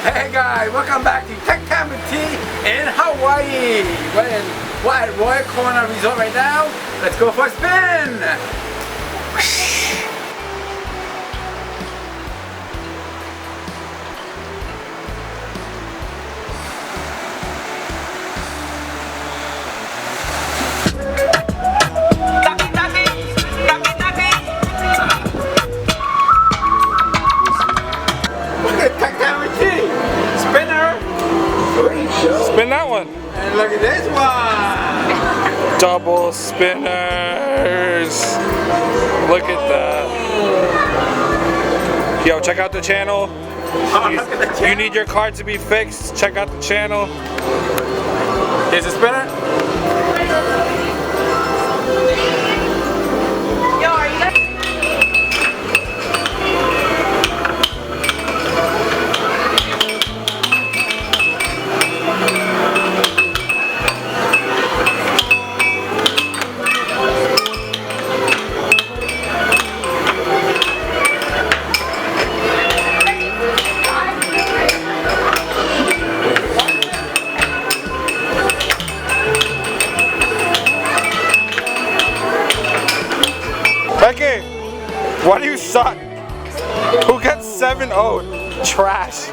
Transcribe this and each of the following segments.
Hey guys, welcome back to Tech Time with Tea in Hawaii. We're at Royal Kona Resort right now. Let's go for a spin. Spin that one. And look at this one. Double spinners. Look at that. Yo, check out the channel. You need your card to be fixed. Check out the channel. Here's a spinner. Becky, why do you suck? Who gets 7-0? Trash.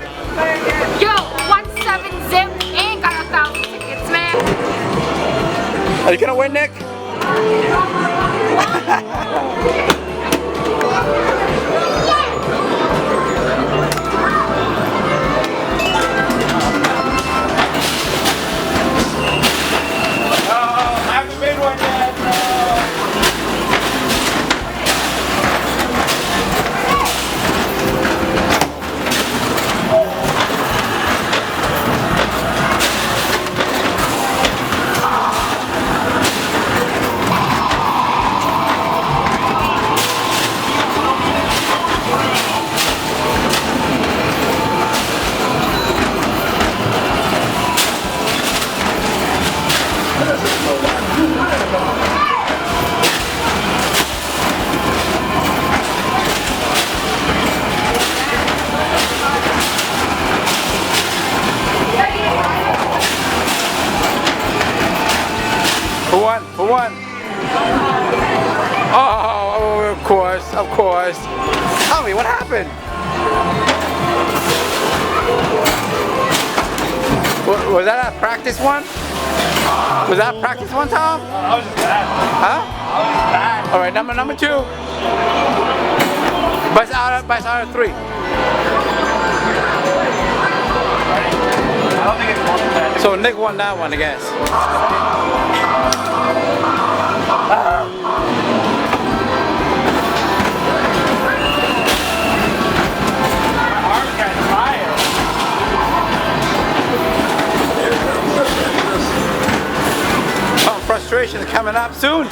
Yo, 1-7 zip ain't got 1,000 tickets, man. Are you gonna win, Nick? For one. Oh, of course. Tell me, what happened? Was that a practice one? Was that a practice one, Tom? I was just bad. Huh? I was just bad. All right, number 2. Best out of 3. I don't think it's more than that. So Nick won that one, I guess. Frustration coming up soon.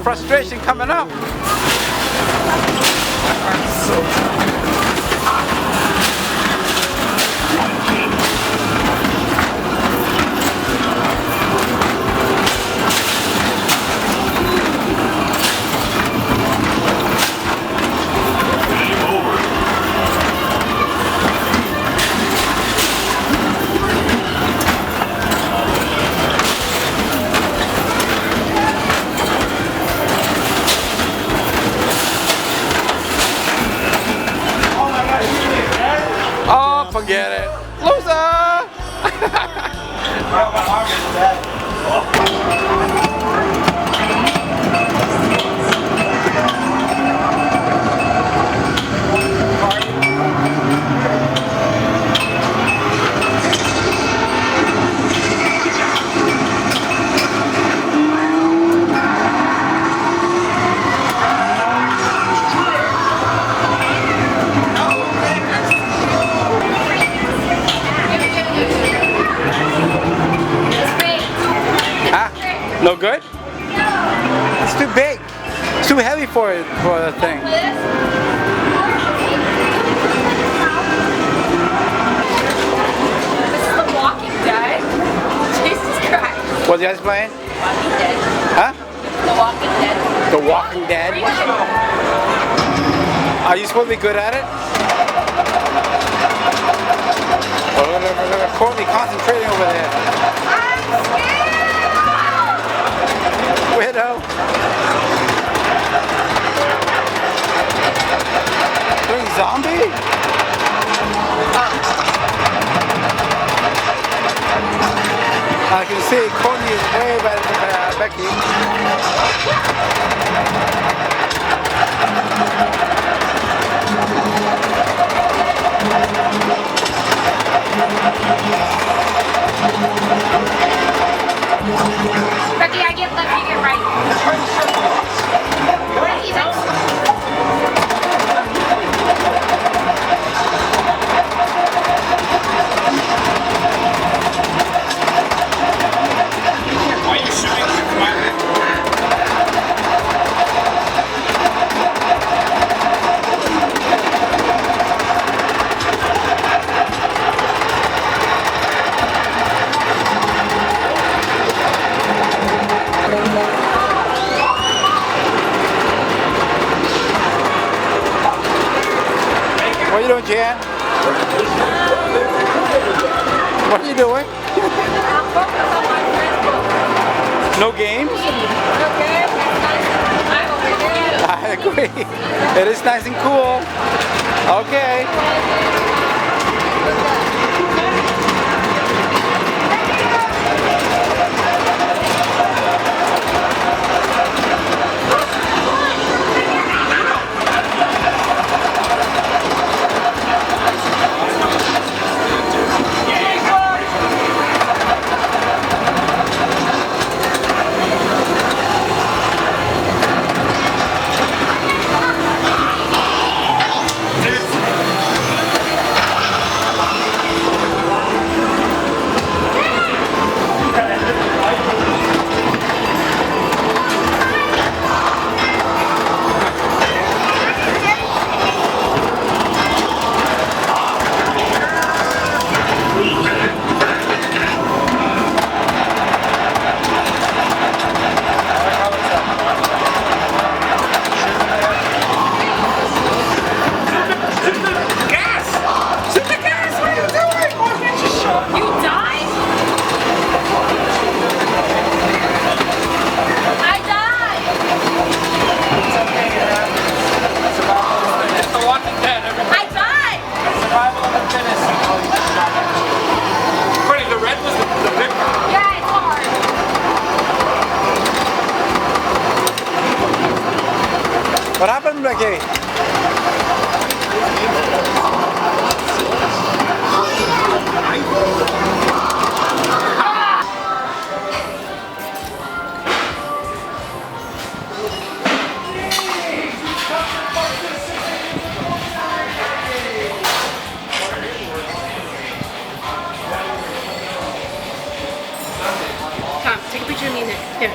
Frustration coming up. Forget it. Loser! No good? It's too big. It's too heavy for the thing. This is The Walking Dead. Jesus Christ. What are you guys playing? Walking Dead. Huh? The Walking Dead. The Walking Dead? Are you supposed to be good at it? Courtney concentrating over there. Widow. Doing zombie? I can see Courtney is way better than Becky. Becky, I get left, you get right. Becky, that's... Why are you shooting with my What are you doing, Jan? What are you doing? No games? Okay. I agree. It is nice and cool. Okay. What happened, Becky? Come, take a picture of me in there. Here.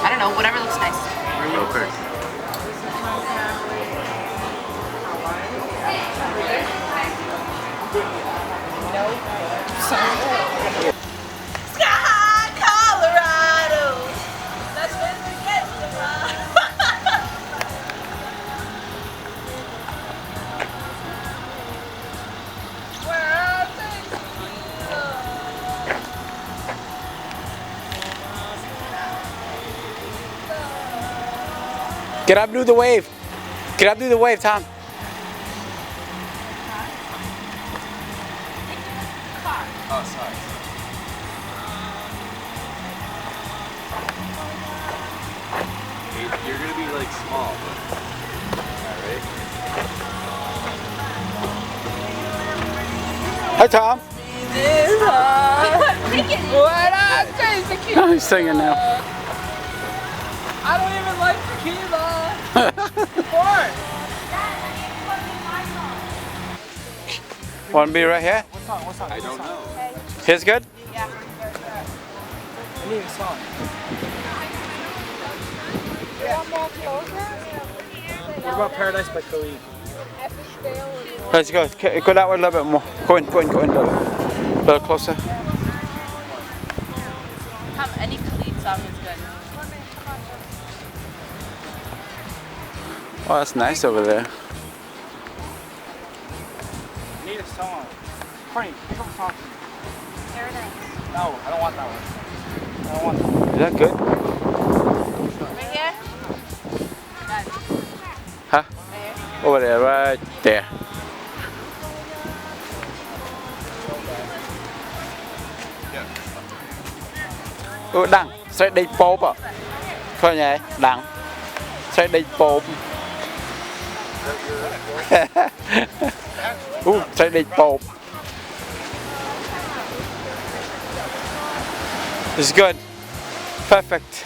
I don't know, whatever looks nice. Okay. Colorado. That's when we get to Where Get up, do the wave. Get up, do the wave, Tom. Oh, sorry. You're gonna be like small, but alright. Hi, Tom. What I say, tequila? Oh, he's singing now. I don't even like tequila. What? Want to be right here? What song? What song? I don't know. Here's good? Yeah. I need a song. What about Paradise by Khalid? Let's go. Go that way a little bit more. Go in a little closer. Any Khalid song is good. Oh, that's nice over there. song. Frank, pick up a song. Paradise. No, I don't want that one. I don't want that one. Is that good? Right here? Huh? Over there, right there. Đằng, sẽ đi pop à? Thôi nhỉ, đằng. Sẽ đi pop. Sẽ đi pop. It's good. Perfect.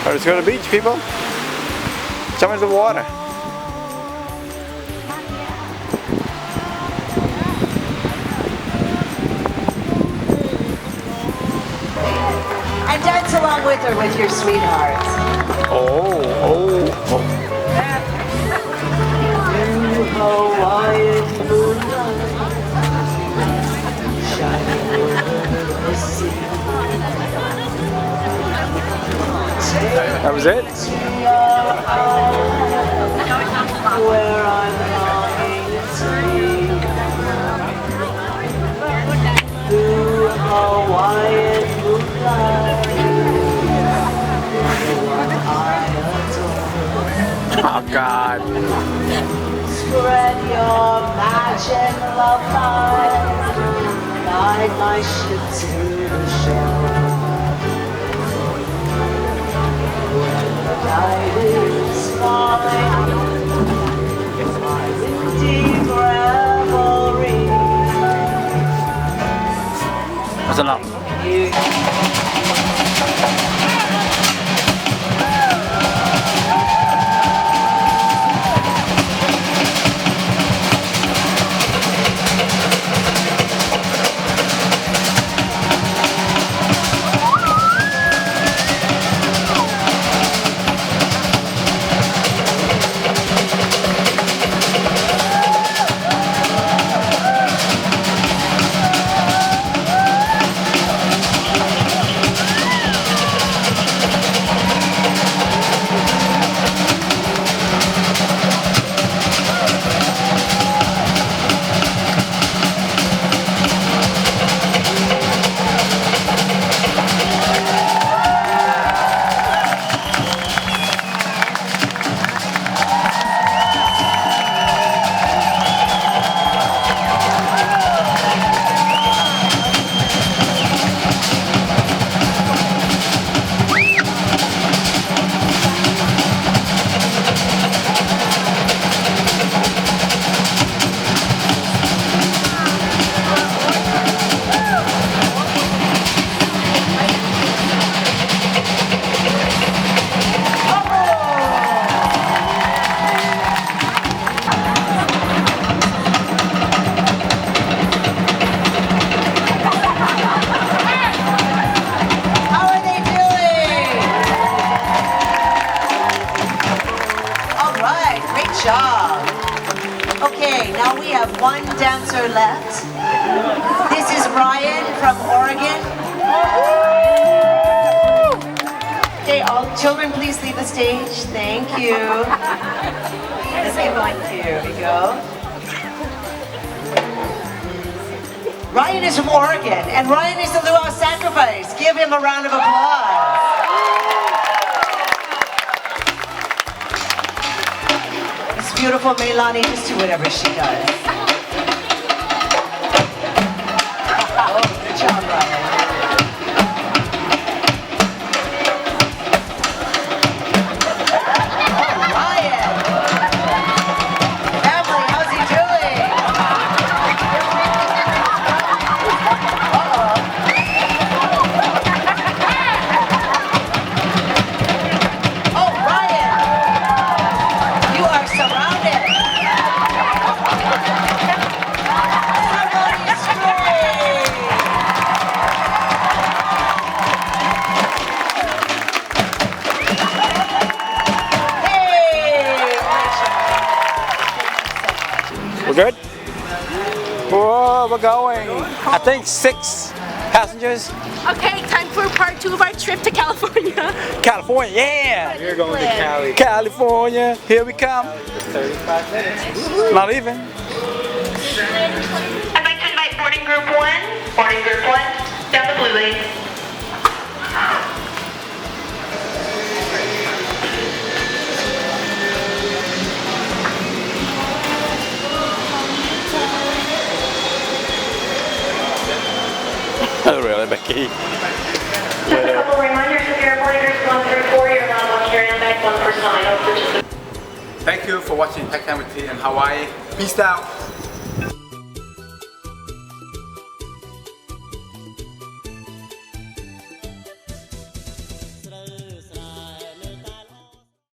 Let's go to the beach, people. Jump into the water. And dance along with her with your sweethearts. Hawaiian moonlight shining over the sea. That was it? Where I'm longing to be. Through Hawaiian moonlight, the one I adore. Oh God. Spread your magic love light, guide my ship to the shore. When the night is falling, in deep revelry, That's enough. One dancer left. This is Ryan from Oregon. Okay, all children, please leave the stage. Thank you. Let's get going. Here we go. Ryan is from Oregon, and Ryan is the LUAU sacrifice. Give him a round of applause. This beautiful Meilani just do whatever she does. Oh, good job, Ryan. We're good? Whoa, we're going. I think 6 passengers. Okay, time for part 2 of our trip to California. California, yeah! We're going to Cali. California, here we come. 35 minutes. Not even. I'd like to invite boarding group 1, down the blue lane. Really, Becky? Just a couple reminders, if you're boarding groups 1 through 4, you're allowed 1 carry-on bag, 1 for sign-up. Thank you for watching Tech Time with Tea in Hawaii. Peace out.